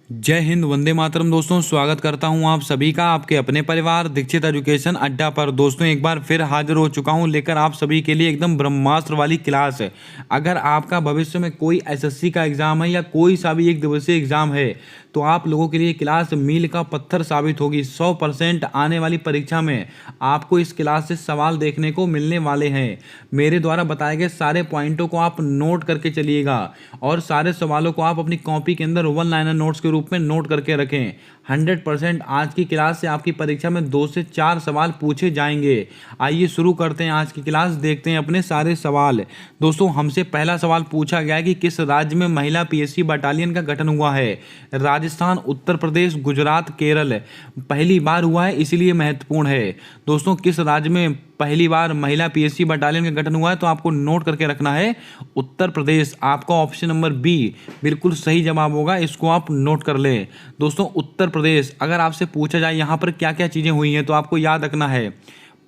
जय हिंद, वंदे मातरम। दोस्तों, स्वागत करता हूं आप सभी का आपके अपने परिवार दीक्षित एजुकेशन अड्डा पर। दोस्तों, एक बार फिर हाजिर हो चुका हूं लेकर आप सभी के लिए एकदम ब्रह्मास्त्र वाली क्लास है। अगर आपका भविष्य में कोई एसएससी का एग्जाम है या कोई सा भी एक दिवसीय एग्जाम है तो आप लोगों के लिए क्लास मील का पत्थर साबित होगी। 100% आने वाली परीक्षा में आपको इस क्लास से सवाल देखने को मिलने वाले हैं। मेरे द्वारा बताए गए सारे पॉइंटों को आप नोट करके चलिएगा और सारे सवालों को आप अपनी कॉपी के अंदर वन लाइनर नोट्स के रूप में नोट करके रखें। 100% आज की क्लास से आपकी परीक्षा में 2 से 4 सवाल पूछे जाएंगे। आइए शुरू करते हैं आज की क्लास, देखते हैं अपने सारे सवाल। दोस्तों, हमसे पहला सवाल पूछा गया है कि किस राज्य में महिला पीएससी बटालियन का गठन हुआ है। राजस्थान, उत्तर प्रदेश, गुजरात, केरल। पहली बार हुआ है इसीलिए महत्वपूर्ण है। दोस्तों, किस राज्य में पहली बार महिला पीएससी बटालियन का गठन हुआ है तो आपको नोट करके रखना है उत्तर प्रदेश। आपका ऑप्शन नंबर बी बिल्कुल सही जवाब होगा, इसको आप नोट कर लें। दोस्तों, उत्तर प्रदेश अगर आपसे पूछा जाए यहाँ पर क्या क्या चीज़ें हुई हैं तो आपको याद रखना है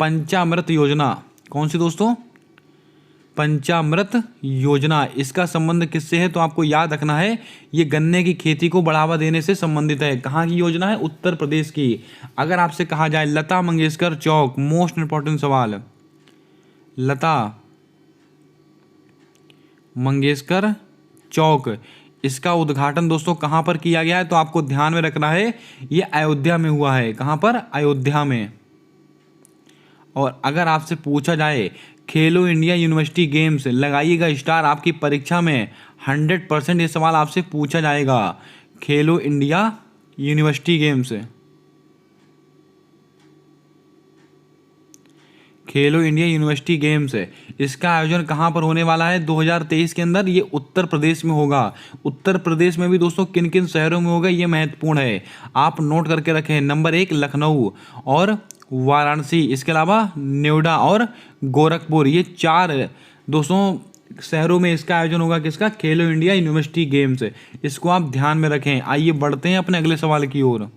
पंचामृत योजना। कौन सी दोस्तों? पंचामृत योजना। इसका संबंध किससे है तो आपको याद रखना है ये गन्ने की खेती को बढ़ावा देने से संबंधित है। कहाँ की योजना है? उत्तर प्रदेश की। अगर आपसे कहा जाए लता मंगेशकर चौक, मोस्ट इंपॉर्टेंट सवाल, लता मंगेशकर चौक, इसका उद्घाटन दोस्तों कहाँ पर किया गया है तो आपको ध्यान में रखना है ये अयोध्या में हुआ है। कहाँ पर? अयोध्या में। और अगर आपसे पूछा जाए खेलो इंडिया यूनिवर्सिटी गेम्स, लगाइएगा स्टार, आपकी परीक्षा में 100% ये सवाल आपसे पूछा जाएगा। खेलो इंडिया यूनिवर्सिटी गेम्स, खेलो इंडिया यूनिवर्सिटी गेम्स, इसका आयोजन कहाँ पर होने वाला है 2023 के अंदर? ये उत्तर प्रदेश में होगा। उत्तर प्रदेश में भी दोस्तों किन किन शहरों में होगा ये महत्वपूर्ण है, आप नोट करके रखें। नंबर 1 लखनऊ और वाराणसी, इसके अलावा नोएडा और गोरखपुर, ये 4 दोस्तों शहरों में इसका आयोजन होगा। किसका? खेलो इंडिया यूनिवर्सिटी गेम्स। इसको आप ध्यान में रखें। आइए बढ़ते हैं अपने अगले सवाल की ओर।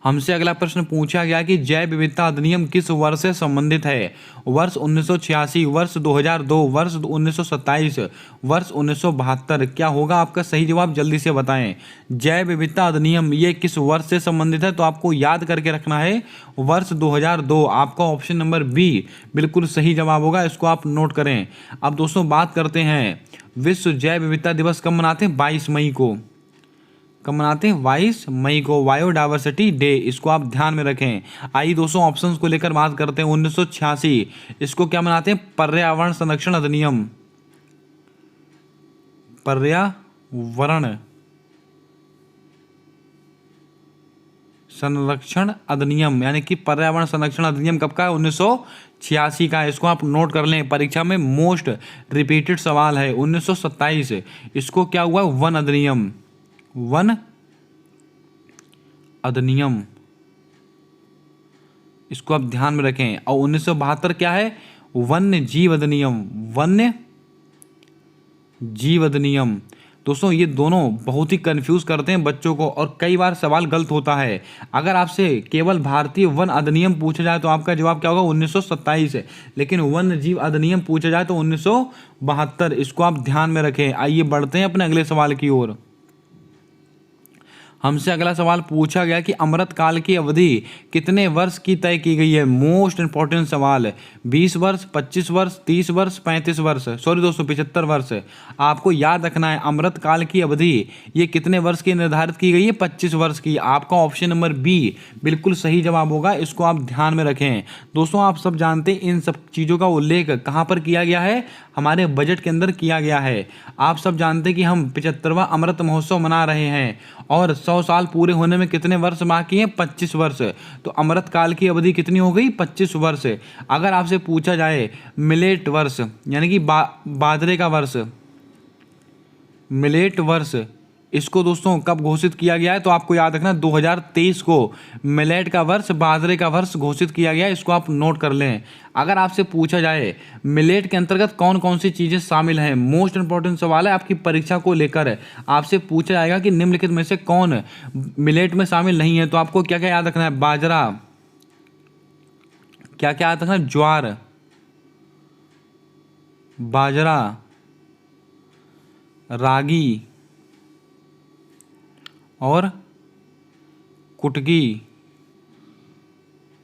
हमसे अगला प्रश्न पूछा गया कि जैव विविधता अधिनियम किस वर्ष से संबंधित है। वर्ष 1986, वर्ष 2002, वर्ष 1927, वर्ष 1972। क्या होगा आपका सही जवाब? जल्दी से बताएं। जैव विविधता अधिनियम ये किस वर्ष से संबंधित है तो आपको याद करके रखना है वर्ष 2002। आपका ऑप्शन नंबर बी बिल्कुल सही जवाब होगा, इसको आप नोट करें। अब दोस्तों बात करते हैं विश्व जैव विविधता दिवस कब मनाते हैं? 22 मई को। कब मनाते हैं? 22 मई को, बायोडाइवर्सिटी डे। इसको आप ध्यान में रखें। आइए दोस्तों ऑप्शंस को लेकर बात करते हैं। 1986 इसको क्या मनाते हैं? पर्यावरण संरक्षण अधिनियम, पर्यावरण संरक्षण अधिनियम, यानी कि पर्यावरण संरक्षण अधिनियम कब का है? 1986 का। इसको आप नोट कर लें, परीक्षा में मोस्ट रिपीटेड सवाल है। 1927 इसको क्या हुआ? वन अधिनियम, वन अधिनियम, इसको आप ध्यान में रखें। और 1972 क्या है? वन्य जीव अधिनियम, वन्य जीव अधिनियम। दोस्तों ये दोनों बहुत ही कंफ्यूज करते हैं बच्चों को और कई बार सवाल गलत होता है। अगर आपसे केवल भारतीय वन अधिनियम पूछा जाए तो आपका जवाब क्या होगा? 1927 है। लेकिन वन्य जीव अधिनियम पूछा जाए तो 1972। इसको आप ध्यान में रखें। आइए बढ़ते हैं अपने अगले सवाल की ओर। हमसे अगला सवाल पूछा गया कि अमृत काल की अवधि कितने वर्ष की तय की गई है। मोस्ट इंपॉर्टेंट सवाल। 20 वर्ष, 25 वर्ष, 30 वर्ष, 35 वर्ष, सॉरी दोस्तों 75 वर्ष। आपको याद रखना है अमृत काल की अवधि ये कितने वर्ष की निर्धारित की गई है? 25 वर्ष की। आपका ऑप्शन नंबर बी बिल्कुल सही जवाब होगा, इसको आप ध्यान में रखें। दोस्तों आप सब जानते हैं इन सब चीज़ों का उल्लेख कहाँ पर किया गया है? हमारे बजट के अंदर किया गया है। आप सब जानते हैं कि हम 75वां अमृत महोत्सव मना रहे हैं और 100 साल पूरे होने में कितने वर्ष बाकी हैं? 25 वर्ष। तो अमृत काल की अवधि कितनी हो गई? 25 वर्ष। अगर आपसे पूछा जाए मिलेट वर्ष, यानी कि बाजरे का वर्ष, मिलेट वर्ष, इसको दोस्तों कब घोषित किया गया है तो आपको याद रखना 2023 को मिलेट का वर्ष, बाजरे का वर्ष घोषित किया गया है। इसको आप नोट कर लें। अगर आपसे पूछा जाए मिलेट के अंतर्गत कौन कौन सी चीज़ें शामिल हैं, मोस्ट इंपॉर्टेंट सवाल है आपकी परीक्षा को लेकर। आपसे पूछा जाएगा कि निम्नलिखित में से कौन मिलेट में शामिल नहीं है तो आपको क्या क्या याद रखना है? बाजरा, क्या क्या याद रखना है? ज्वार, बाजरा, रागी, और कुटकी,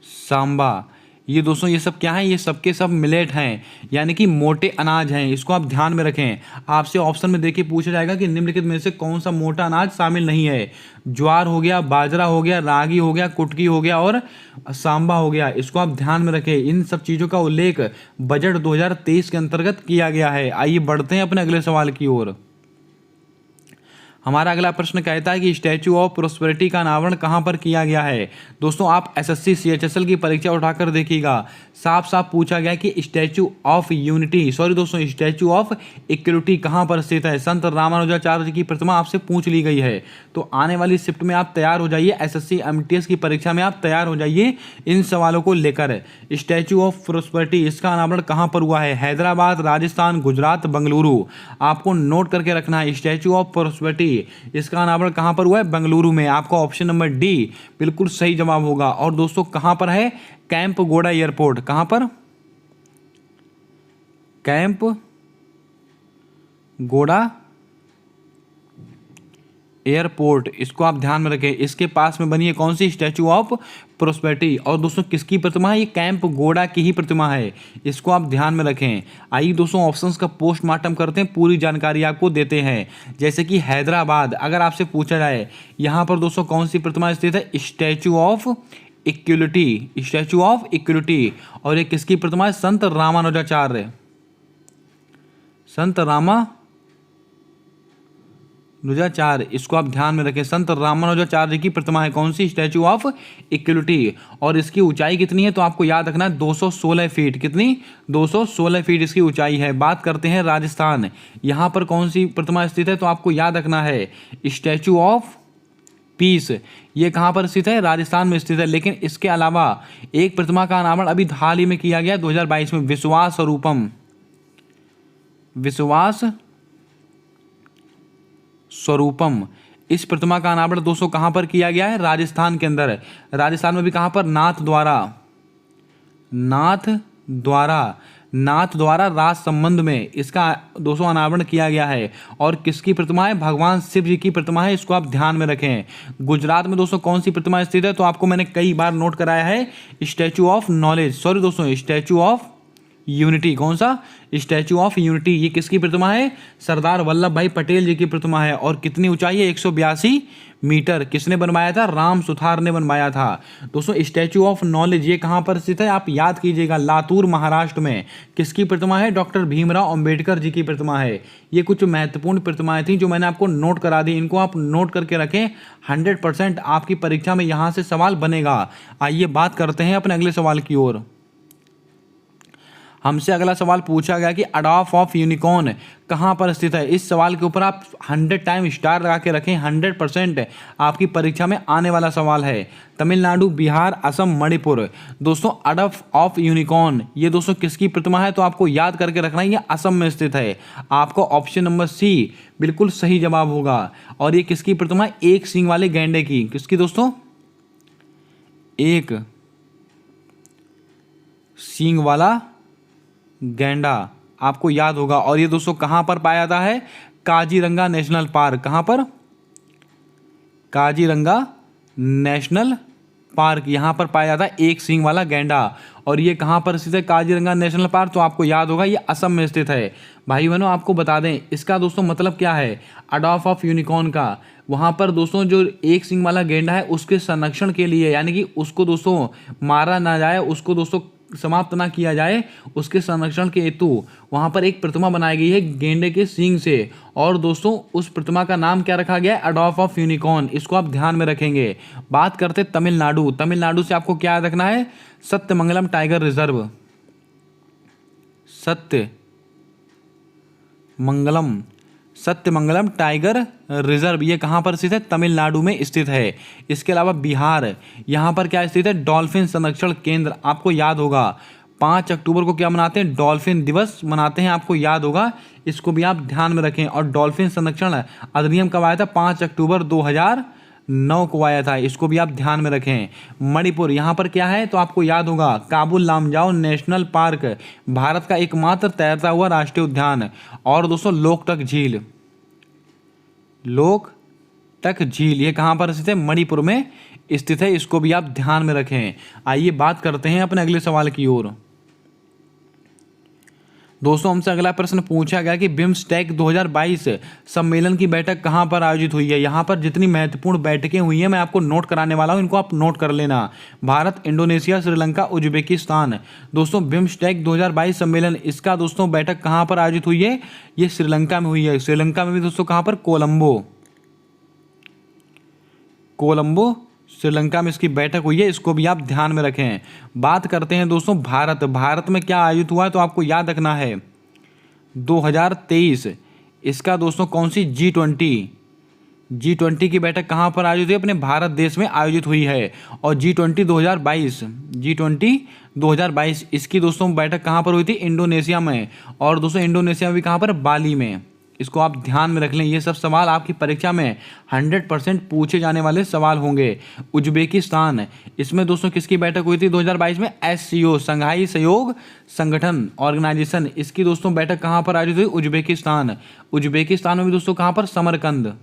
सांबा। ये दोस्तों ये सब क्या है, ये सब के सब मिलेट हैं, यानी कि मोटे अनाज हैं। इसको आप ध्यान में रखें। आपसे ऑप्शन में देखिए पूछा जाएगा कि निम्नलिखित में से कौन सा मोटा अनाज शामिल नहीं है। ज्वार हो गया, बाजरा हो गया, रागी हो गया, कुटकी हो गया और सांबा हो गया। इसको आप ध्यान में रखें। इन सब चीज़ों का उल्लेख बजट 2023 के अंतर्गत किया गया है। आइए बढ़ते हैं अपने अगले सवाल की ओर। हमारा अगला प्रश्न कहता है कि स्टैचू ऑफ प्रोस्पेरिटी का अनावरण कहाँ पर किया गया है। दोस्तों आप एसएससी सीएचएसएल की परीक्षा उठाकर देखिएगा, साफ साफ पूछा गया कि स्टैचू ऑफ यूनिटी, सॉरी दोस्तों, स्टैचू ऑफ इक्वलिटी कहाँ पर स्थित है। संत रामानुजाचार्य जी की प्रतिमा आपसे पूछ ली गई है। तो आने वाली शिफ्ट में आप तैयार हो जाइए, एसएससी एमटीएस की परीक्षा में आप तैयार हो जाइए इन सवालों को लेकर। स्टैचू ऑफ प्रोस्पेरिटी, इसका अनावरण कहाँ पर हुआ है। हैदराबाद, राजस्थान, गुजरात, बेंगलुरु। आपको नोट करके रखना है। स्टैचू ऑफ प्रोस्पेरिटी, इसका अनावरण कहां पर हुआ है, बेंगलुरु में। आपका ऑप्शन नंबर डी बिल्कुल सही जवाब होगा। और दोस्तों कहां पर है, कैंप गोड़ा एयरपोर्ट। कहां पर, कैंप गोड़ा एयरपोर्ट, इसको आप ध्यान में रखें। इसके पास में बनी है कौन सी, स्टैचू ऑफ प्रोस्पेरिटी। और दोस्तों किसकी प्रतिमा है, ये कैंप गोड़ा की ही प्रतिमा है। इसको आप ध्यान में रखें। आइए दोस्तों ऑप्शंस का पोस्टमार्टम करते हैं, पूरी जानकारी आपको देते हैं। जैसे कि हैदराबाद, अगर आपसे पूछा जाए यहाँ पर दोस्तों कौन सी प्रतिमा स्थित है, statue of equality, statue of equality. और ये किसकी प्रतिमा है, संत रामानुजाचार्य, संत रामानुजाचार्य। इसको आप ध्यान में रखें। संत रामानुजाचार्य की प्रतिमा है कौन सी, स्टैचू ऑफ इक्वलिटी। और इसकी ऊंचाई कितनी है, तो आपको याद रखना है 216 फीट। कितनी, 216 फीट इसकी ऊंचाई है। बात करते हैं राजस्थान, यहाँ पर कौन सी प्रतिमा स्थित है, तो आपको याद रखना है स्टैचू ऑफ पीस। ये कहाँ पर स्थित है, राजस्थान में स्थित है। लेकिन इसके अलावा एक प्रतिमा का अनावरण अभी हाल ही में किया गया 2022 में, विश्वास स्वरूपम, विश्वास स्वरूपम। इस प्रतिमा का अनावरण दोस्तों कहां पर किया गया है, राजस्थान के अंदर। राजस्थान में भी कहां पर, नाथ द्वारा, नाथ द्वारा राज संबंध में इसका दोस्तों अनावरण किया गया है। और किसकी प्रतिमा है, भगवान शिव जी की प्रतिमा है। इसको आप ध्यान में रखें। गुजरात में दोस्तों कौन सी प्रतिमा स्थित है, तो आपको मैंने कई बार नोट कराया है, स्टैचू ऑफ नॉलेज, सॉरी दोस्तों स्टैचू ऑफ यूनिटी। कौन सा, स्टैचू ऑफ यूनिटी। ये किसकी प्रतिमा है, सरदार वल्लभ भाई पटेल जी की प्रतिमा है। और कितनी ऊंचाई है, 182 मीटर। किसने बनवाया था, राम सुथार ने बनवाया था। दोस्तों स्टैचू ऑफ नॉलेज ये कहां पर स्थित है, आप याद कीजिएगा, लातूर महाराष्ट्र में। किसकी प्रतिमा है, डॉक्टर भीमराव अंबेडकर जी की प्रतिमा है। ये कुछ महत्वपूर्ण प्रतिमाएं थी जो मैंने आपको नोट करा दी, इनको आप नोट करके रखें। 100% आपकी परीक्षा में यहां से सवाल बनेगा। आइए बात करते हैं अपने अगले सवाल की ओर। हमसे अगला सवाल पूछा गया कि अडॉल्फ ऑफ यूनिकॉर्न कहाँ पर स्थित है। इस सवाल के ऊपर आप 100 टाइम स्टार लगा के रखें। 100% आपकी परीक्षा में आने वाला सवाल है। तमिलनाडु, बिहार, असम, मणिपुर। दोस्तों अडॉल्फ ऑफ यूनिकॉर्न ये दोस्तों किसकी प्रतिमा है, तो आपको याद करके रखना है, ये असम में स्थित है। आपको ऑप्शन नंबर सी बिल्कुल सही जवाब होगा। और ये किसकी प्रतिमा है, एक सींग वाले गैंडे की। किसकी दोस्तों, एक सींग वाला गैंडा, आपको याद होगा। और ये दोस्तों कहां पर पाया जाता है, काजीरंगा नेशनल पार्क। कहां पर, काजीरंगा नेशनल पार्क, यहां पर पाया जाता है एक सींग वाला गैंडा। और ये कहां पर स्थित है, काजीरंगा नेशनल पार्क, तो आपको याद होगा ये असम में स्थित है। भाई बहनों आपको बता दें इसका दोस्तों मतलब क्या है, अडॉल्फ ऑफ यूनिकॉर्न का। वहां पर दोस्तों जो एक सींग वाला गैंडा है उसके संरक्षण के लिए, यानी कि उसको दोस्तों मारा ना जाए, उसको दोस्तों समाप्त ना किया जाए, उसके संरक्षण के हेतु वहां पर एक प्रतिमा बनाई गई है गेंडे के सींग से। और दोस्तों उस प्रतिमा का नाम क्या रखा गया है, अडॉल्फ ऑफ यूनिकॉर्न। इसको आप ध्यान में रखेंगे। बात करते तमिलनाडु। तमिलनाडु से आपको क्या याद रखना है, Sathyamangalam tiger reserve, Sathyamangalam tiger reserve. ये कहाँ पर स्थित है, तमिलनाडु में स्थित है। इसके अलावा बिहार, यहाँ पर क्या स्थित है, डॉल्फिन संरक्षण केंद्र। आपको याद होगा 5 अक्टूबर को क्या मनाते हैं, डॉल्फिन दिवस मनाते हैं, आपको याद होगा। इसको भी आप ध्यान में रखें। और डॉल्फिन संरक्षण अधिनियम कब आया था, 5 अक्टूबर 2009 को आया था। इसको भी आप ध्यान में रखें। मणिपुर, यहाँ पर क्या है, तो आपको याद होगा काबुल लामजाओ नेशनल पार्क, भारत का एकमात्र तैरता हुआ राष्ट्रीय उद्यान। और दोस्तों लोकटक तक झील ये कहाँ पर स्थित है? मणिपुर में स्थित है, इसको भी आप ध्यान में रखें। आइए बात करते हैं अपने अगले सवाल की ओर। दोस्तों हमसे अगला प्रश्न पूछा गया कि बिम्स्टेक 2022 सम्मेलन की बैठक कहां पर आयोजित हुई है। यहां पर जितनी महत्वपूर्ण बैठकें हुई हैं मैं आपको नोट कराने वाला हूं, इनको आप नोट कर लेना। Bharat, Indonesia, Sri Lanka, Uzbekistan. दोस्तों बिम्स्टेक 2022 सम्मेलन, इसका दोस्तों बैठक कहां पर आयोजित हुई है? ये श्रीलंका में हुई है। श्रीलंका में भी दोस्तों कहां पर? कोलंबो श्रीलंका में इसकी बैठक हुई है, इसको भी आप ध्यान में रखें। बात करते हैं दोस्तों भारत में क्या आयोजित हुआ है, तो आपको याद रखना है 2023 इसका दोस्तों कौन सी? G20 की बैठक कहाँ पर आयोजित हुई? अपने भारत देश में आयोजित हुई है। और G20 2022 इसकी दोस्तों बैठक कहाँ पर हुई थी? इंडोनेशिया में। और दोस्तों इंडोनेशिया में भी कहाँ पर? बाली में। इसको आप ध्यान में रख लें, ये सब सवाल आपकी परीक्षा में 100% पूछे जाने वाले सवाल होंगे। उज्बेकिस्तान, इसमें दोस्तों किसकी बैठक हुई थी 2022 में? SCO संघाई सहयोग संगठन ऑर्गेनाइजेशन, इसकी दोस्तों बैठक कहाँ पर आयोजित हुई? उज्बेकिस्तान में भी दोस्तों कहाँ पर? समरकंद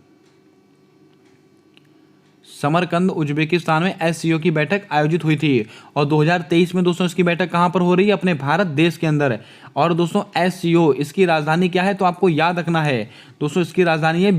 उज्बेकिस्तान में SCO की बैठक आयोजित हुई थी। और 2023 में दोस्तों इसकी बैठक कहाँ पर हो रही है? अपने भारत देश के अंदर। और दोस्तों SCO इसकी राजधानी क्या है? तो आपको याद रखना है दोस्तों, इसकी राजधानी है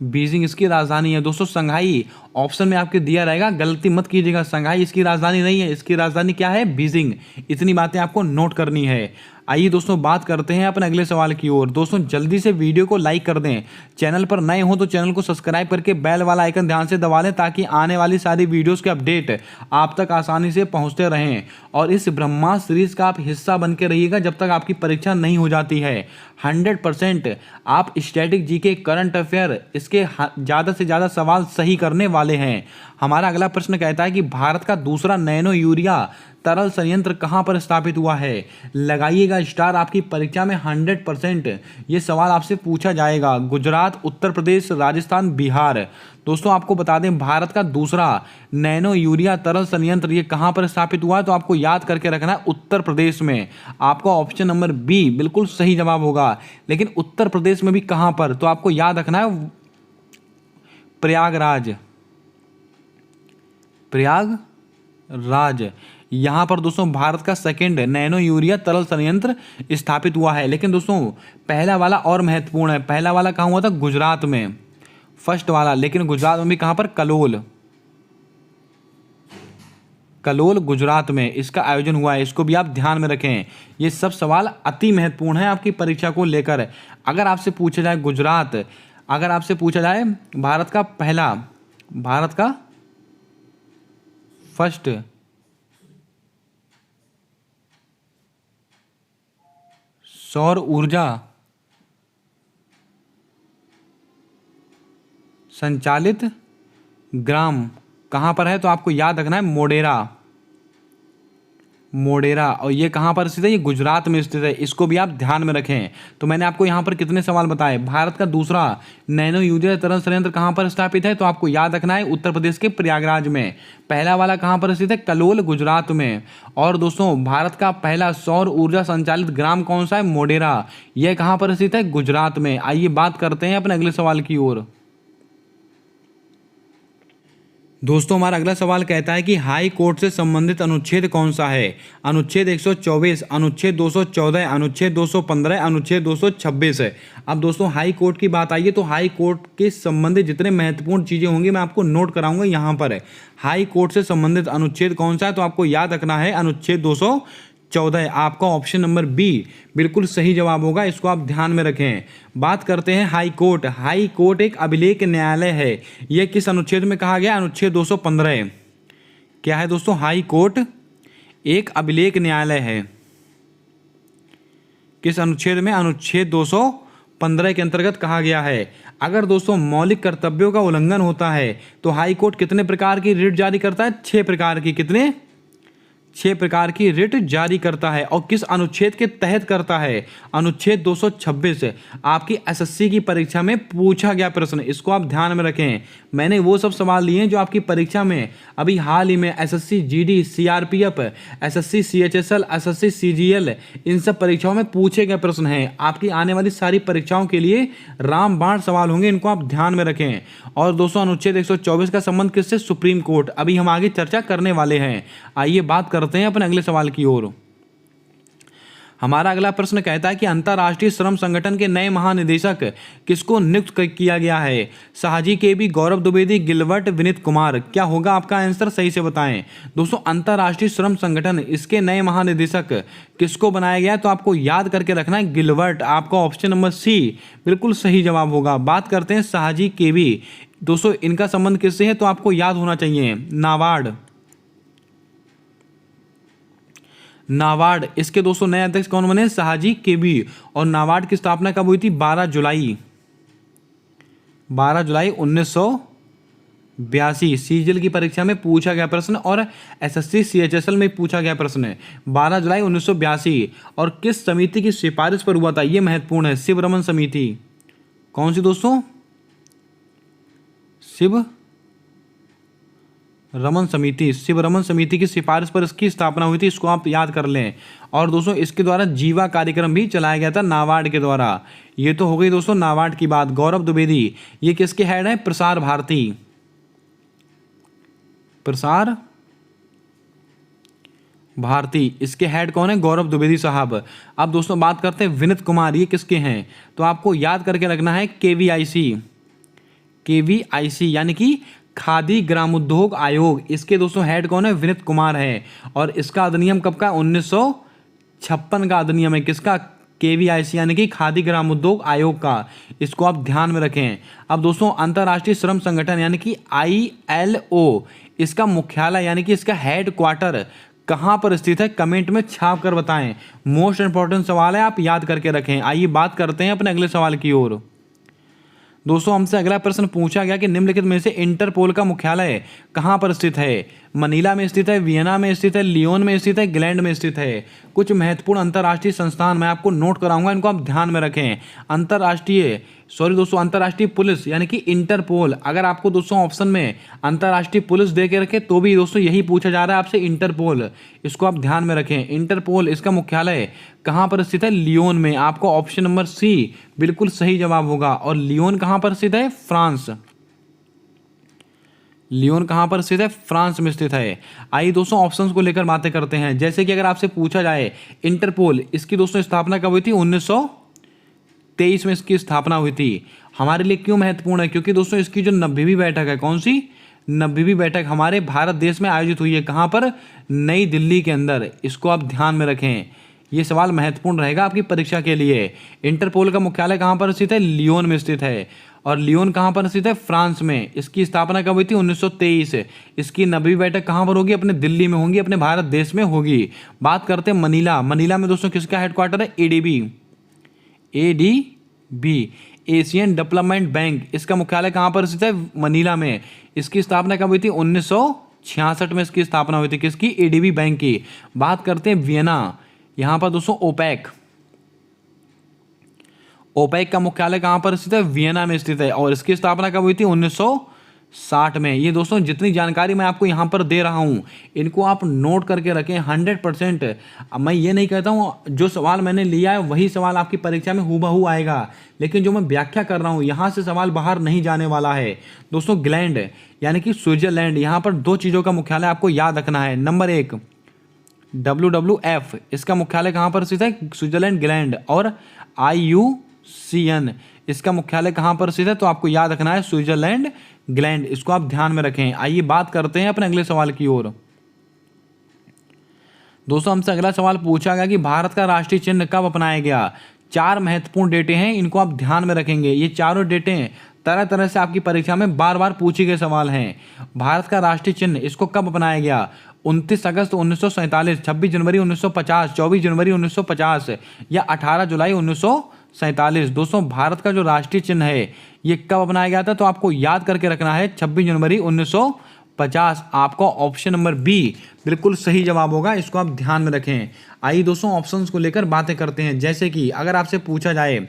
बीजिंग इसकी राजधानी है। दोस्तों संघाई ऑप्शन में आपके दिया रहेगा, गलती मत कीजिएगा, संघाई इसकी राजधानी नहीं है, इसकी राजधानी क्या है? बीजिंग। इतनी बातें आपको नोट करनी है। आइए दोस्तों बात करते हैं अपने अगले सवाल की ओर। दोस्तों जल्दी से वीडियो को लाइक कर दें, चैनल पर नए हो तो चैनल को सब्सक्राइब करके बेल वाला आइकन ध्यान से दबा लें, ताकि आने वाली सारी वीडियोस के अपडेट आप तक आसानी से पहुंचते रहें। और इस ब्रह्मास्त्र सीरीज का आप हिस्सा बन के रहिएगा जब तक आपकी परीक्षा नहीं हो जाती है। 100% आप स्टैटिक जीके, करंट अफेयर, इसके ज़्यादा से ज़्यादा सवाल सही करने वाले हैं। हमारा अगला प्रश्न कहता है कि भारत का दूसरा नैनो यूरिया तरल संयंत्र कहां पर स्थापित हुआ है? लगाइएगा स्टार, आपकी परीक्षा में 100% ये सवाल आपसे पूछा जाएगा। गुजरात, उत्तर प्रदेश, राजस्थान, बिहार। दोस्तों आपको बता दें भारत का दूसरा नैनो यूरिया तरल संयंत्र ये कहां पर स्थापित हुआ है? तो आपको याद करके रखना है उत्तर प्रदेश में। आपका ऑप्शन नंबर बी बिल्कुल सही जवाब होगा। लेकिन उत्तर प्रदेश में भी कहां पर? तो आपको याद रखना है प्रयागराज। यहां पर दोस्तों भारत का सेकंड नैनो यूरिया तरल संयंत्र स्थापित हुआ है। लेकिन दोस्तों पहला वाला और महत्वपूर्ण है। पहला वाला कहां हुआ था? गुजरात में, फर्स्ट वाला। लेकिन गुजरात में भी कहां पर? कलोल गुजरात में इसका आयोजन हुआ है, इसको भी आप ध्यान में रखें। ये सब सवाल अति महत्वपूर्ण है आपकी परीक्षा को लेकर। अगर आपसे पूछा जाए भारत का फर्स्ट सौर ऊर्जा संचालित ग्राम कहाँ पर है? तो आपको याद रखना है मोडेरा। और ये कहाँ पर स्थित है? ये गुजरात में स्थित है, इसको भी आप ध्यान में रखें। तो मैंने आपको यहाँ पर कितने सवाल बताए? भारत का दूसरा नैनो यूरिया तरल संयंत्र कहाँ पर स्थापित है? तो आपको याद रखना है उत्तर प्रदेश के प्रयागराज में। पहला वाला कहाँ पर स्थित है? कलोल गुजरात में। और दोस्तों भारत का पहला सौर ऊर्जा संचालित ग्राम कौन सा है? मोडेरा। यह कहाँ पर स्थित है? गुजरात में। आइए बात करते हैं अपने अगले सवाल की ओर। दोस्तों हमारा अगला सवाल कहता है कि हाई कोर्ट से संबंधित अनुच्छेद कौन सा है? अनुच्छेद 124, अनुच्छेद 214, अनुच्छेद 215, अनुच्छेद 226 है। अब दोस्तों हाई कोर्ट की बात आई है तो हाई कोर्ट के संबंधित जितने महत्वपूर्ण चीज़ें होंगी मैं आपको नोट कराऊंगा यहाँ पर है। हाई कोर्ट से संबंधित अनुच्छेद कौन सा है? तो आपको याद रखना है अनुच्छेद 214। आपका ऑप्शन नंबर बी बिल्कुल सही जवाब होगा, इसको आप ध्यान में रखें। बात करते हैं हाई कोर्ट। हाई कोर्ट एक अभिलेख न्यायालय है। यह किस अनुच्छेद में कहा गया? अनुच्छेद 215। क्या है दोस्तों? हाई कोर्ट एक अभिलेख न्यायालय है। किस अनुच्छेद में? अनुच्छेद 215 के अंतर्गत कहा गया है। अगर दोस्तों मौलिक कर्तव्यों का उल्लंघन होता है तो हाई कोर्ट कितने प्रकार की रिट जारी करता है? 6 प्रकार की। कितने? 6 प्रकार की रिट जारी करता है और किस अनुच्छेद के तहत करता है? अनुच्छेद 226। आपकी एसएससी की परीक्षा में पूछा गया प्रश्न, इसको आप ध्यान में रखें। मैंने वो सब सवाल लिए जो आपकी परीक्षा में अभी हाल ही में SSC GD, CRPF, SSC CHSL, SSC CGL, इन सब परीक्षाओं में पूछे गए प्रश्न हैं। आपकी आने वाली सारी परीक्षाओं के लिए रामबाण सवाल होंगे, इनको आप ध्यान में रखें। और दोस्तों अनुच्छेद 124 का संबंध किससे? Supreme court. अभी हम आगे चर्चा करने वाले हैं। आइए बात करते हैं अपने अगले सवाल की ओर। हमारा अगला प्रश्न कहता है कि अंतर्राष्ट्रीय श्रम संगठन के नए महानिदेशक किसको नियुक्त किया गया है? शाहजी केबी, गौरव द्विवेदी, गिलवर्ट, विनीत कुमार। क्या होगा आपका आंसर? सही से बताएं। दोस्तों अंतर्राष्ट्रीय श्रम संगठन, इसके नए महानिदेशक किसको बनाया गया है? तो आपको याद करके रखना है गिलवर्ट। आपका ऑप्शन नंबर सी बिल्कुल सही जवाब होगा। बात करते हैं शाहजी केबी। दोस्तों इनका संबंध किससे है? तो आपको याद होना चाहिए नाबार्ड। नाबार्ड, इसके दोस्तों नए अध्यक्ष कौन बने? शाहजी केबी। और नाबार्ड की स्थापना कब हुई थी? 12 जुलाई 1982। सीजीएल की परीक्षा में पूछा गया प्रश्न और एसएससी सीएचएसएल में पूछा गया प्रश्न है। 12 जुलाई 1982। और किस समिति की सिफारिश पर हुआ था? यह महत्वपूर्ण है। शिवरमन समिति। कौन सी दोस्तों? शिवरमन समिति की सिफारिश पर इसकी स्थापना हुई थी, इसको आप याद कर लें। और दोस्तों इसके द्वारा जीवा कार्यक्रम भी चलाया गया था नाबार्ड के द्वारा। ये तो हो गई दोस्तों नाबार्ड की बात। गौरव द्विवेदी, ये किसके हेड है? प्रसार भारती, इसके हेड कौन है? गौरव द्विवेदी साहब। अब दोस्तों बात करते हैं विनीत कुमार, ये किसके हैं? तो आपको याद करके रखना है केवीआईसी यानी कि खादी ग्रामोद्योग आयोग। इसके दोस्तों हेड कौन है? विनीत कुमार है। और इसका अधिनियम कब का? 1956 का अधिनियम है। किसका? केवीआईसी यानी कि खादी ग्रामोद्योग आयोग का। इसको आप ध्यान में रखें। अब दोस्तों अंतर्राष्ट्रीय श्रम संगठन यानी कि ILO, इसका मुख्यालय यानी कि इसका हेड क्वार्टर कहां पर स्थित है? कमेंट में छाप कर बताएं। मोस्ट इंपॉर्टेंट सवाल है, आप याद करके रखें। आइए बात करते हैं अपने अगले सवाल की ओर। दोस्तों हमसे अगला प्रश्न पूछा गया कि निम्नलिखित में से इंटरपोल का मुख्यालय कहां पर स्थित है? मनीला में स्थित है, वियना में स्थित है, लियोन में स्थित है, ग्लैंड में स्थित है। कुछ महत्वपूर्ण अंतर्राष्ट्रीय संस्थान मैं आपको नोट कराऊंगा, इनको आप ध्यान में रखें। अंतर्राष्ट्रीय पुलिस यानी कि इंटरपोल। अगर आपको दोस्तों ऑप्शन में अंतर्राष्ट्रीय पुलिस दे के रखे तो भी दोस्तों यही पूछा जा रहा है आपसे, इंटरपोल। इसको आप ध्यान में रखें। इंटरपोल, इसका मुख्यालय कहां पर स्थित है? लियोन में। आपको ऑप्शन नंबर सी बिल्कुल सही जवाब होगा। और लियोन कहां पर स्थित है? फ्रांस। लियोन कहां पर स्थित है? फ्रांस में स्थित है। आइए दोस्तों ऑप्शंस को लेकर बातें करते हैं। जैसे कि अगर आपसे पूछा जाए इंटरपोल, इसकी दोस्तों स्थापना कब हुई थी? 1923 में इसकी स्थापना हुई थी। हमारे लिए क्यों महत्वपूर्ण है? क्योंकि दोस्तों इसकी जो 90वीं बैठक है, कौन सी? 90वीं बैठक हमारे भारत देश में आयोजित हुई है। कहां पर? नई दिल्ली के अंदर। इसको आप ध्यान में रखें, ये सवाल महत्वपूर्ण रहेगा आपकी परीक्षा के लिए। इंटरपोल का मुख्यालय कहां पर स्थित है? लियोन में स्थित है। और लियोन कहां पर स्थित है? फ्रांस में। इसकी स्थापना कब हुई थी? 1923। इसकी 90वीं बैठक कहां पर होगी? अपने दिल्ली में होगी, अपने भारत देश में होगी। बात करते हैं मनीला। मनीला में दोस्तों किसका हेडक्वार्टर है? ADB, Asian development bank. इसका मुख्यालय कहां पर स्थित है? मनीला में। इसकी स्थापना कब हुई थी? 1966 में इसकी स्थापना हुई थी। किसकी? एडीबी बैंक की। बात करते हैं वियना। यहां पर दोस्तों ओपेक का मुख्यालय कहां पर स्थित है? वियना में स्थित है। और इसकी स्थापना कब हुई थी? 1960 में। ये दोस्तों जितनी जानकारी मैं आपको यहां पर दे रहा हूं, इनको आप नोट करके रखें 100%। अब मैं ये नहीं कहता हूं जो सवाल मैंने लिया है वही सवाल आपकी परीक्षा में हूबहू आएगा, लेकिन जो मैं व्याख्या कर रहा हूं यहां से सवाल बाहर नहीं जाने वाला है। दोस्तों ग्लैंड यानी कि स्विट्जरलैंड, यहां पर 2 चीजों का मुख्यालय आपको याद रखना है। नंबर 1 WWF, इसका मुख्यालय कहां पर स्थित है? Switzerland gland. और IUCN, इसका मुख्यालय कहां पर स्थित है? तो आपको याद रखना है स्विट्जरलैंड ग्लैंड। इसको आप ध्यान में रखें। आइए बात करते हैं अपने अगले सवाल की ओर। दोस्तों हमसे अगला सवाल पूछा गया कि भारत का राष्ट्रीय चिन्ह कब अपनाया गया? 4 महत्वपूर्ण डेटे हैं, इनको आप ध्यान में रखेंगे। ये चारों डेटे तरह तरह से आपकी परीक्षा में बार बार पूछे गए सवाल हैं। भारत का राष्ट्रीय चिन्ह इसको कब अपनाया गया? 29 अगस्त 1947, 26 जनवरी 1950, 24 जनवरी 1950 या 18 जुलाई 1947। दोस्तों भारत का जो राष्ट्रीय चिन्ह है ये कब अपनाया गया था? तो आपको याद करके रखना है 26 जनवरी 1950 आपका ऑप्शन नंबर बी बिल्कुल सही जवाब होगा, इसको आप ध्यान में रखें। आइए दोस्तों ऑप्शंस को लेकर बातें करते हैं। जैसे कि अगर आपसे पूछा जाए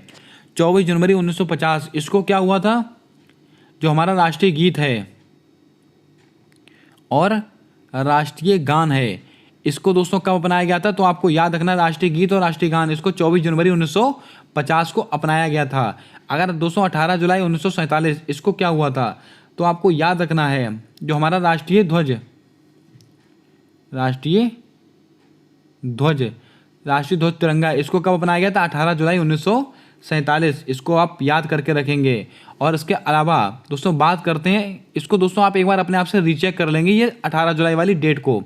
24 जनवरी 1950 इसको क्या हुआ था, जो हमारा राष्ट्रीय गीत है और राष्ट्रीय गान है, इसको दोस्तों कब अपनाया गया था, तो आपको याद रखना राष्ट्रीय गीत और राष्ट्रीय गान इसको 24 जनवरी 1950 को अपनाया गया था। अगर दोस्तों 18 जुलाई 1947 इसको क्या हुआ था, तो आपको याद रखना है जो हमारा राष्ट्रीय ध्वज तिरंगा इसको कब अपनाया गया था, 18 जुलाई 1947, इसको आप याद करके रखेंगे। और इसके अलावा दोस्तों बात करते हैं, इसको दोस्तों आप एक बार अपने आप से रीचेक कर लेंगे, ये 18 जुलाई वाली डेट को,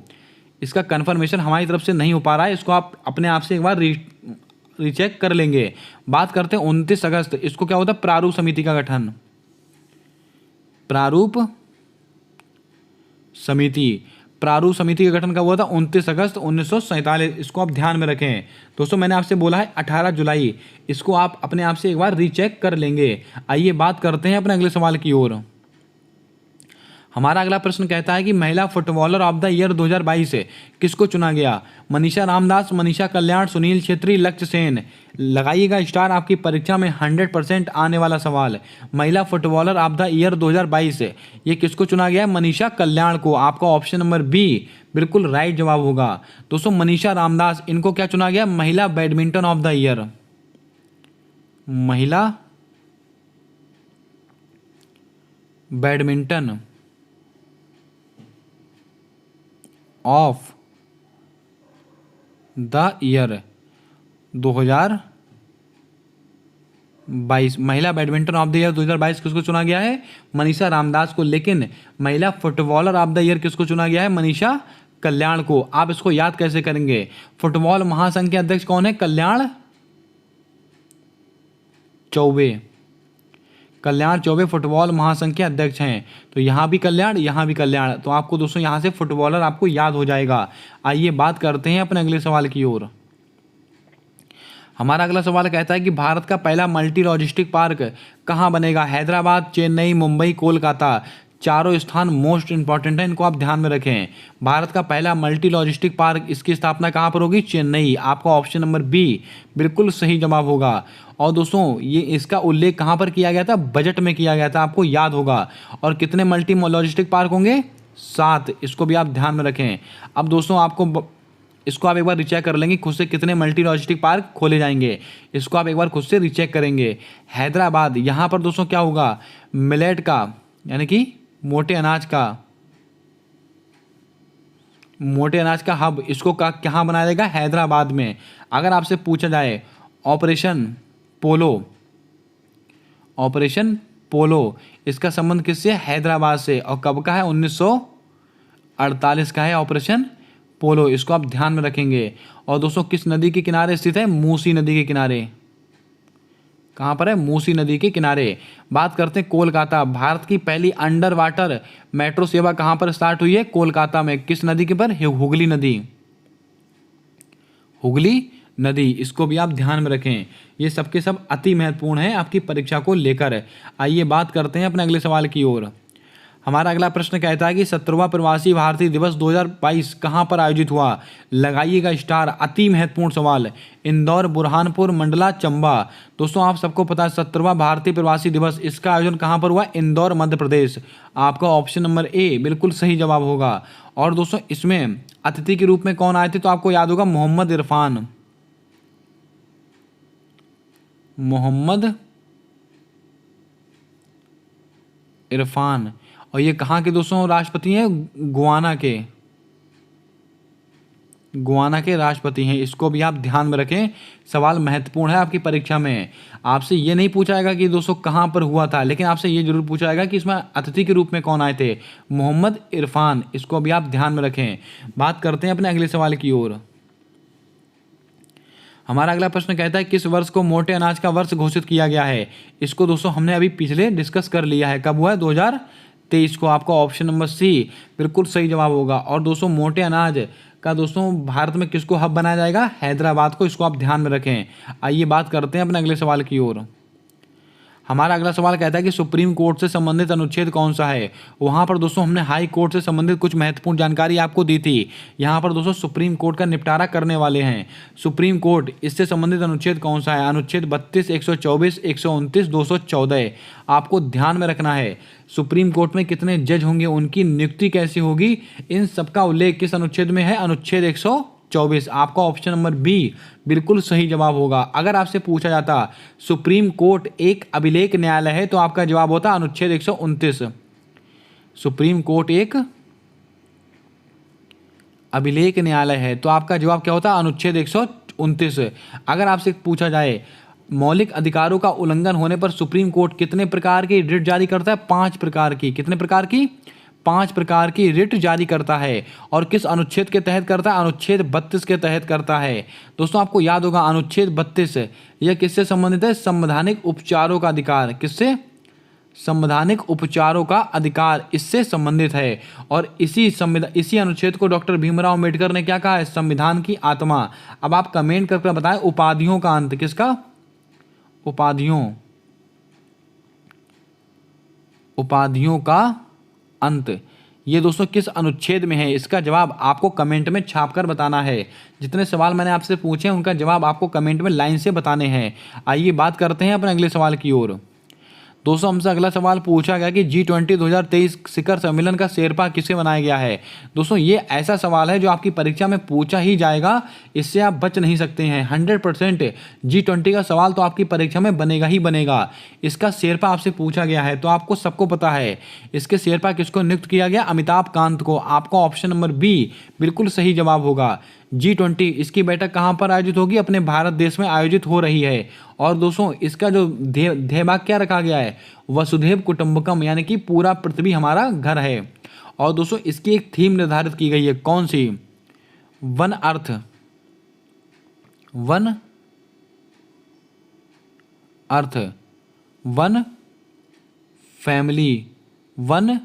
इसका कन्फर्मेशन हमारी तरफ से नहीं हो पा रहा है, इसको आप अपने आप से एक बार रीचेक कर लेंगे। बात करते हैं 29 अगस्त, इसको क्या होता है, प्रारूप समिति का गठन, प्रारूप समिति का गठन कब हुआ था, 29 अगस्त 1947, इसको आप ध्यान में रखें। दोस्तों मैंने आपसे बोला है 18 जुलाई, इसको आप अपने आप से एक बार रीचेक कर लेंगे। आइए बात करते हैं अपने अगले सवाल की ओर। हमारा अगला प्रश्न कहता है कि महिला फुटबॉलर ऑफ द ईयर 2022 किसको चुना गया, मनीषा रामदास, मनीषा कल्याण, सुनील छेत्री, लक्ष्य सेन। लगाइएगा स्टार, आपकी परीक्षा में 100% आने वाला सवाल। महिला फुटबॉलर ऑफ द ईयर 2022 ये किसको चुना गया है, मनीषा कल्याण को। आपका ऑप्शन नंबर बी बिल्कुल राइट जवाब होगा। दोस्तों मनीषा रामदास इनको क्या चुना गया, महिला बैडमिंटन ऑफ द ईयर, महिला बैडमिंटन ऑफ द ईयर 2022, महिला बैडमिंटन ऑफ द ईयर 2022 किसको चुना गया है, मनीषा रामदास को। लेकिन महिला फुटबॉलर ऑफ द ईयर किसको चुना गया है, मनीषा कल्याण को। आप इसको याद कैसे करेंगे, फुटबॉल महासंघ के अध्यक्ष कौन है, कल्याण चौबे फुटबॉल महासंघ के अध्यक्ष हैं। तो यहाँ भी कल्याण, यहाँ भी कल्याण, तो आपको दोस्तों यहाँ से फुटबॉलर आपको याद हो जाएगा। आइए बात करते हैं अपने अगले सवाल की ओर। हमारा अगला सवाल कहता है कि भारत का पहला मल्टी लॉजिस्टिक पार्क कहाँ बनेगा, हैदराबाद, चेन्नई, मुंबई, कोलकाता। चारों स्थान मोस्ट इंपॉर्टेंट है, इनको आप ध्यान में रखें। भारत का पहला मल्टी लॉजिस्टिक पार्क, इसकी स्थापना कहाँ पर होगी, चेन्नई। आपका ऑप्शन नंबर बी बिल्कुल सही जवाब होगा। और दोस्तों ये इसका उल्लेख कहाँ पर किया गया था, बजट में किया गया था, आपको याद होगा। और कितने मल्टी लॉजिस्टिक पार्क होंगे, 7, इसको भी आप ध्यान में रखें। अब दोस्तों आपको इसको आप एक बार रिचेक कर लेंगे खुद से, कितने मल्टी लॉजिस्टिक पार्क खोले जाएंगे, इसको आप एक बार खुद से रिचेक करेंगे। हैदराबाद, यहाँ पर दोस्तों क्या होगा, मिलेट का यानी कि मोटे अनाज का हब, इसको कहाँ बनाया जाएगा, हैदराबाद में। अगर आपसे पूछा जाए ऑपरेशन पोलो इसका संबंध किससे, हैदराबाद से, और कब का है, 1948 का है ऑपरेशन पोलो, इसको आप ध्यान में रखेंगे। और दोस्तों किस नदी के किनारे स्थित है, मूसी नदी के किनारे। कहाँ पर है, मूसी नदी के किनारे। बात करते हैं कोलकाता, भारत की पहली अंडर वाटर मेट्रो सेवा कहाँ पर स्टार्ट हुई है, कोलकाता में। किस नदी के पर, हुगली नदी, इसको भी आप ध्यान में रखें। ये सबके सब अति महत्वपूर्ण है आपकी परीक्षा को लेकर। आइए बात करते हैं अपने अगले सवाल की ओर। हमारा अगला प्रश्न कहता है कि 17वां प्रवासी भारतीय दिवस 2022 कहाँ पर आयोजित हुआ, लगाइएगा स्टार, अति महत्वपूर्ण सवाल। इंदौर, बुरहानपुर, मंडला, चंबा। दोस्तों आप सबको पता है 17वां भारतीय प्रवासी दिवस, इसका आयोजन कहाँ पर हुआ, इंदौर, मध्य प्रदेश। आपका ऑप्शन नंबर ए बिल्कुल सही जवाब होगा। और दोस्तों इसमें अतिथि के रूप में कौन आए थे, तो आपको याद होगा मोहम्मद इरफान। और ये कहाँ के दोस्तों राष्ट्रपति हैं, गुआना के राष्ट्रपति हैं, इसको भी आप ध्यान में रखें। सवाल महत्वपूर्ण है आपकी परीक्षा में। आपसे ये नहीं पूछा जाएगा कि दोस्तों कहाँ पर हुआ था, लेकिन आपसे ये जरूर पूछा जाएगा कि इसमें अतिथि के रूप में कौन आए थे, मोहम्मद इरफान, इसको भी आप ध्यान में रखें। बात करते हैं अपने अगले सवाल की ओर। हमारा अगला प्रश्न कहता है किस वर्ष को मोटे अनाज का वर्ष घोषित किया गया है। इसको दोस्तों हमने अभी पिछले डिस्कस कर लिया है, कब हुआ है, 2023 को। आपका ऑप्शन नंबर सी बिल्कुल सही जवाब होगा। और दोस्तों मोटे अनाज का दोस्तों भारत में किसको हब बनाया जाएगा, हैदराबाद को, इसको आप ध्यान में रखें। आइए बात करते हैं अपने अगले सवाल की ओर। हमारा अगला सवाल कहता है कि सुप्रीम कोर्ट से संबंधित अनुच्छेद कौन सा है। वहाँ पर दोस्तों हमने हाई कोर्ट से संबंधित कुछ महत्वपूर्ण जानकारी आपको दी थी। यहाँ पर दोस्तों सुप्रीम कोर्ट का निपटारा करने वाले हैं। सुप्रीम कोर्ट, इससे संबंधित अनुच्छेद कौन सा है? अनुच्छेद 32, 124, 129, 214 आपको ध्यान में रखना है। सुप्रीम कोर्ट में कितने जज होंगे, उनकी नियुक्ति कैसी होगी, इन सबका उल्लेख किस अनुच्छेद में है? अनुच्छेद 124। आपका ऑप्शन नंबर बी बिल्कुल सही जवाब होगा। अगर आपसे पूछा जाता सुप्रीम कोर्ट एक अभिलेख न्यायालय है तो आपका जवाब होता अनुच्छेद 129। सुप्रीम कोर्ट एक अभिलेख न्यायालय है तो आपका जवाब क्या होता? अनुच्छेद 129। अगर आपसे पूछा जाए मौलिक अधिकारों का उल्लंघन होने पर सुप्रीम कोर्ट कितने प्रकार की रिट जारी करता है? 5 प्रकार की। कितने प्रकार की? 5 प्रकार की रिट जारी करता है। और किस अनुच्छेद के तहत करता है? अनुच्छेद 32 के तहत करता है। दोस्तों आपको याद होगा अनुच्छेद 32 यह किससे संबंधित है? संवैधानिक उपचारों का अधिकार। किससे? संवैधानिक उपचारों का अधिकार इससे संबंधित है। और इसी अनुच्छेद को डॉक्टर भीमराव अम्बेडकर ने क्या कहा है? संविधान की आत्मा। अब आप कमेंट करके बताएं उपाधियों का अंत। किसका? उपाधियों का अंत। ये दोस्तों किस अनुच्छेद में है? इसका जवाब आपको कमेंट में छापकर बताना है। जितने सवाल मैंने आपसे पूछे हैं उनका जवाब आपको कमेंट में लाइन से बताने हैं। आइए बात करते हैं अपने अगले सवाल की ओर। दोस्तों हमसे अगला सवाल पूछा गया कि G20 2023 शिखर सम्मेलन का शेरपा किसे बनाया गया है। दोस्तों ये ऐसा सवाल है जो आपकी परीक्षा में पूछा ही जाएगा, इससे आप बच नहीं सकते हैं। 100% G20 का सवाल तो आपकी परीक्षा में बनेगा ही बनेगा। इसका शेरपा आपसे पूछा गया है तो आपको सबको पता है इसके शेरपा किसको नियुक्त किया गया? अमिताभ कांत को। आपका ऑप्शन नंबर बी बिल्कुल सही जवाब होगा। G20 इसकी बैठक कहाँ पर आयोजित होगी? अपने भारत देश में आयोजित हो रही है। और दोस्तों इसका जो ध्येय वाक्य क्या रखा गया है? वसुधैव कुटुंबकम, यानी कि पूरा पृथ्वी हमारा घर है। और दोस्तों इसकी एक थीम निर्धारित की गई है। कौन सी? One earth, one earth, one family, one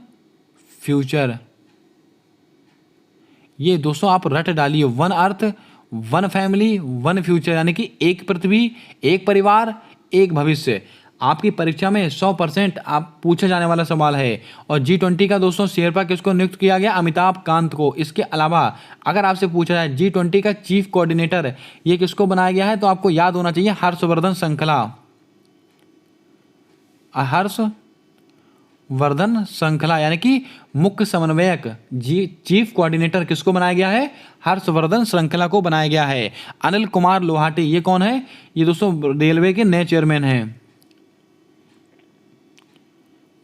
future. ये दोस्तों आप रट डालिए, one earth, one family, one future, यानी कि एक पृथ्वी, एक परिवार, एक भविष्य। आपकी परीक्षा में 100% आप पूछा जाने वाला सवाल है। और G20 का दोस्तों शेरपा किसको नियुक्त किया गया? अमिताभ कांत को। इसके अलावा अगर आपसे पूछा जाए G20 का चीफ कोऑर्डिनेटर ये किसको बनाया गया है तो आपको याद होना चाहिए हर्षवर्धन श्रृंखला। हर्षवर्धन श्रृंखला यानी कि मुख्य समन्वयक। चीफ कोऑर्डिनेटर किसको बनाया गया है? हर्षवर्धन श्रृंखला को बनाया गया है। अनिल कुमार लोहाटी ये कौन है? ये दोस्तों रेलवे के नए चेयरमैन हैं।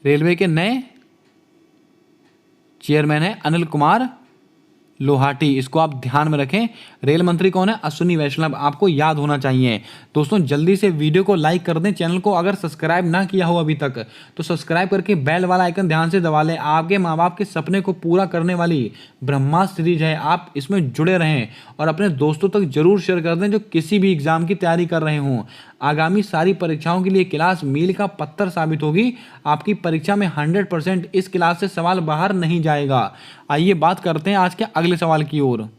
रेलवे के नए चेयरमैन है अनिल कुमार लोहाटी। इसको आप ध्यान में रखें। रेल मंत्री कौन है? अश्विनी वैष्णव। आपको याद होना चाहिए। दोस्तों जल्दी से वीडियो को लाइक कर दें। चैनल को अगर सब्सक्राइब ना किया हो अभी तक तो सब्सक्राइब करके बेल वाला आइकन ध्यान से दबा लें। आपके माँ बाप के सपने को पूरा करने वाली ब्रह्मास्त्र सीरीज है, आप इसमें जुड़े रहें और अपने दोस्तों तक जरूर शेयर कर दें जो किसी भी एग्जाम की तैयारी कर रहे हों। आगामी सारी परीक्षाओं के लिए क्लास मील का पत्थर साबित होगी। आपकी परीक्षा में 100% इस क्लास से सवाल बाहर नहीं जाएगा। आइए बात करते हैं आज के अगले सवाल की ओर।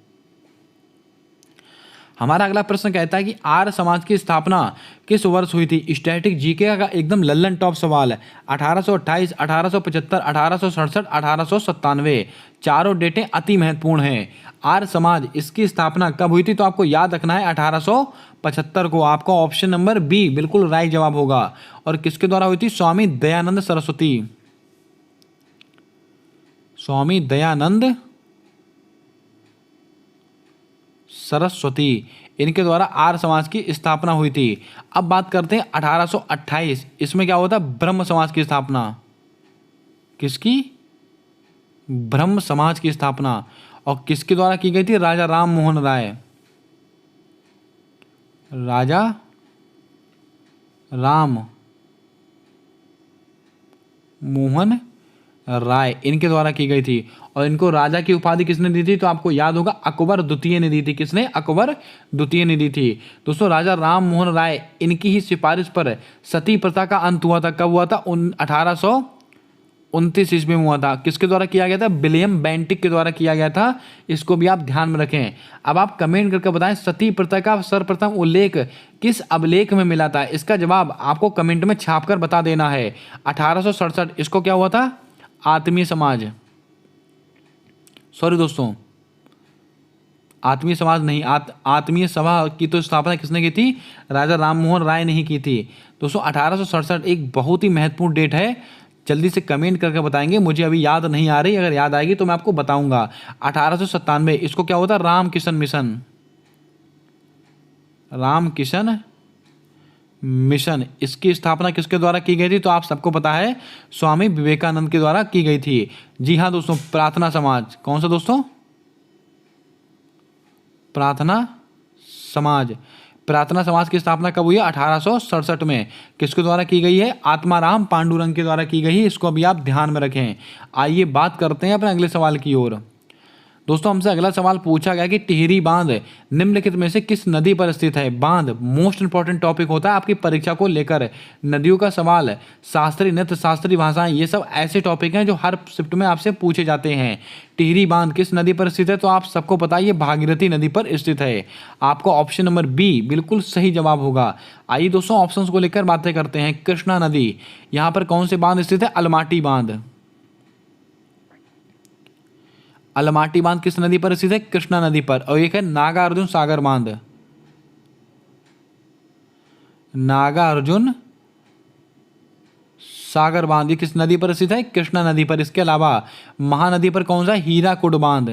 हमारा अगला प्रश्न कहता है कि आर्य समाज की स्थापना किस वर्ष हुई थी? स्टैटिक जीके का एकदम लल्लन टॉप सवाल है। 1828, 1875, 1867, 1897। चारों डेटें अति महत्वपूर्ण हैं। आर्य समाज इसकी स्थापना कब हुई थी तो आपको याद रखना है 1875 को। आपका ऑप्शन नंबर बी बिल्कुल राइट जवाब होगा। और किसके द्वारा हुई थी? स्वामी दयानंद सरस्वती। स्वामी दयानंद सरस्वती इनके द्वारा आर्य समाज की स्थापना हुई थी। अब बात करते हैं 1828। इसमें क्या होता है? ब्रह्म समाज की स्थापना। किसकी? ब्रह्म समाज की स्थापना। और किसके द्वारा की गई थी? राजा राम मोहन राय। राजा राम मोहन राय इनके द्वारा की गई थी। और इनको राजा की उपाधि किसने दी थी तो आपको याद होगा अकबर द्वितीय ने दी थी। किसने? अकबर द्वितीय ने दी थी। दोस्तों राजा राम मोहन राय इनकी ही सिफारिश पर सती प्रथा का अंत हुआ था। कब हुआ था? 1800 1929 ईस्वी में हुआ था। किसके द्वारा किया गया था? विलियम बेंटिक के द्वारा किया गया था। इसको भी आप ध्यान में रखें। अब आप कमेंट करके बताएं सती प्रथा का सर्वप्रथम उल्लेख किस अभिलेख में मिला था? इसका जवाब आपको कमेंट में छापकर बता देना है। 1867। इसको क्या हुआ था? आत्मीय समाज, सॉरी दोस्तों, आत्मीय समाज नहीं, आत्मीय सभा की तो स्थापना किसने की थी? राजा राममोहन राय ने ही की थी। दोस्तों 1867 एक बहुत ही महत्वपूर्ण डेट है। जल्दी से कमेंट करके बताएंगे, मुझे अभी याद नहीं आ रही, अगर याद आएगी तो मैं आपको बताऊंगा। 1897। इसको क्या होता? Ramkishan mission, Ramkishan mission. इसकी स्थापना किसके द्वारा की गई थी? तो आप सबको पता है, स्वामी विवेकानंद के द्वारा की गई थी। जी हाँ दोस्तों, प्रार्थना समाज। कौन सा दोस्तों? प्रार्थना समाज। प्रार्थना समाज की स्थापना कब हुई है? 1867 में। किसके द्वारा की गई है? आत्माराम पांडुरंग के द्वारा की गई है। इसको अभी आप ध्यान में रखें। आइए बात करते हैं अपने अगले सवाल की ओर। दोस्तों हमसे अगला सवाल पूछा गया कि टिहरी बांध निम्नलिखित में से किस नदी पर स्थित है? बांध मोस्ट इंपॉर्टेंट टॉपिक होता है आपकी परीक्षा को लेकर। नदियों का सवाल, शास्त्रीय नृत्य, शास्त्रीय भाषाएं, ये सब ऐसे टॉपिक हैं जो हर शिफ्ट में आपसे पूछे जाते हैं। टिहरी बांध किस नदी पर स्थित है? तो आप सबको पता है ये भागीरथी नदी पर स्थित है। आपको ऑप्शन नंबर बी बिल्कुल सही जवाब होगा। आइए दोस्तों ऑप्शंस को लेकर बातें करते हैं। कृष्णा नदी, यहाँ पर कौन से बांध स्थित है? अलमाटी बांध। अलमाटी बांध किस नदी पर स्थित है? कृष्णा नदी पर। और एक है नागार्जुन सागर बांध, नागार्जुन सागर बांध, ये किस नदी पर स्थित है? कृष्णा नदी पर। इसके अलावा महानदी पर कौन सा? हीराकुड बांध।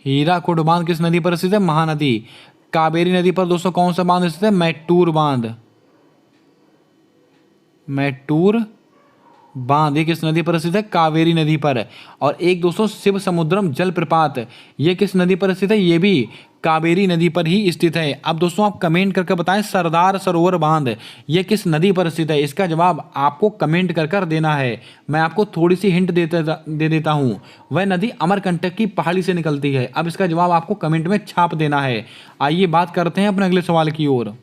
हीराकुड बांध किस नदी पर स्थित है? महानदी। कावेरी नदी पर दोस्तों कौन सा बांध स्थित है? मैटूर बांध, मैटूर बांध, ये किस नदी पर स्थित है? कावेरी नदी पर। और एक दोस्तों शिव समुद्रम जलप्रपात, ये किस नदी पर स्थित है? ये भी कावेरी नदी पर ही स्थित है। अब दोस्तों आप कमेंट करके बताएं सरदार सरोवर बांध, ये किस नदी पर स्थित है? इसका जवाब आपको कमेंट कर देना है। मैं आपको थोड़ी सी हिंट दे देता हूँ। वह नदी अमरकंटक की पहाड़ी से निकलती है। अब इसका जवाब आपको कमेंट में छाप देना है। आइए बात करते हैं अपने अगले सवाल की ओर।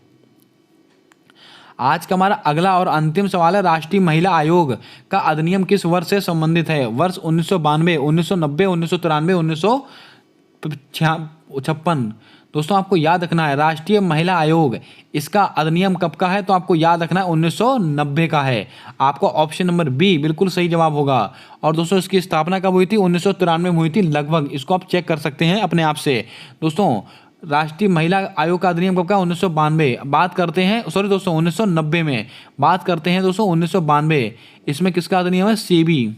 आज का हमारा अगला और अंतिम सवाल है, राष्ट्रीय महिला आयोग का अधिनियम किस वर्ष से संबंधित है? वर्ष 1992, 1990, 1993, 1956। दोस्तों आपको याद रखना है राष्ट्रीय महिला आयोग, इसका अधिनियम कब का है? तो आपको याद रखना है 1990 का है। आपको ऑप्शन नंबर बी बिल्कुल सही जवाब होगा। और दोस्तों इसकी स्थापना कब हुई थी? 1993 में हुई थी लगभग। इसको आप चेक कर सकते हैं अपने आप से। दोस्तों राष्ट्रीय महिला आयोग का अधिनियम कब का? 1992। बात करते हैं, सॉरी दोस्तों 1990 में बात करते हैं दोस्तों 1992। इसमें किसका अधिनियम है? सेबी,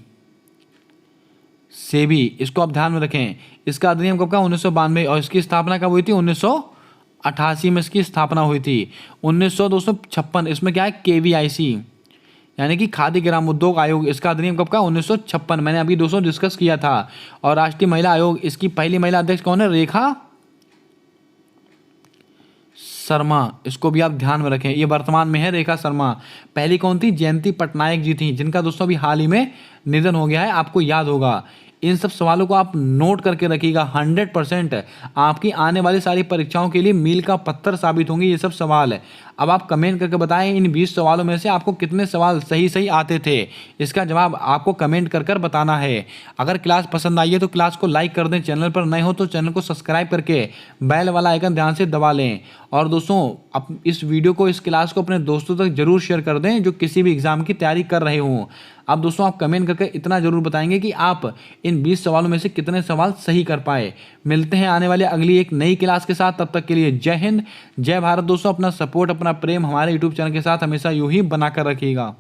सेबी। इसको आप ध्यान में रखें। इसका अधिनियम कब का? 1992। और इसकी स्थापना कब हुई थी? 1988 में इसकी स्थापना हुई थी। 1956 इसमें क्या है? KVIC यानी कि खादी ग्राम उद्योग आयोग, इसका अधिनियम कब का? 1956। मैंने अभी दोस्तों डिस्कस किया था। और राष्ट्रीय महिला आयोग, इसकी पहली महिला अध्यक्ष कौन है? रेखा शर्मा। इसको भी आप ध्यान में रखें, ये वर्तमान में है रेखा शर्मा। पहली कौन थी? जयंती पटनायक जी थी, जिनका दोस्तों अभी हाल ही में निधन हो गया है, आपको याद होगा। इन सब सवालों को आप नोट करके रखिएगा। 100% आपकी आने वाली सारी परीक्षाओं के लिए मील का पत्थर साबित होंगे ये सब सवाल। अब आप कमेंट करके बताएं इन 20 सवालों में से आपको कितने सवाल सही आते थे। इसका जवाब आपको कमेंट कर बताना है। अगर क्लास पसंद आई है तो क्लास को लाइक कर दें, चैनल पर नए हो तो चैनल को सब्सक्राइब करके बेल वाला आइकन ध्यान से दबा लें। और दोस्तों अब इस वीडियो को, इस क्लास को अपने दोस्तों तक जरूर शेयर कर दें जो किसी भी एग्जाम की तैयारी कर रहे हों। अब दोस्तों आप कमेंट करके इतना जरूर बताएंगे कि आप इन 20 सवालों में से कितने सवाल सही कर पाए। मिलते हैं आने वाले अगली एक नई क्लास के साथ, तब तक के लिए जय हिंद, जय भारत। दोस्तों अपना सपोर्ट, अपना प्रेम हमारे यूट्यूब चैनल के साथ हमेशा यूं ही बनाकर रखिएगा।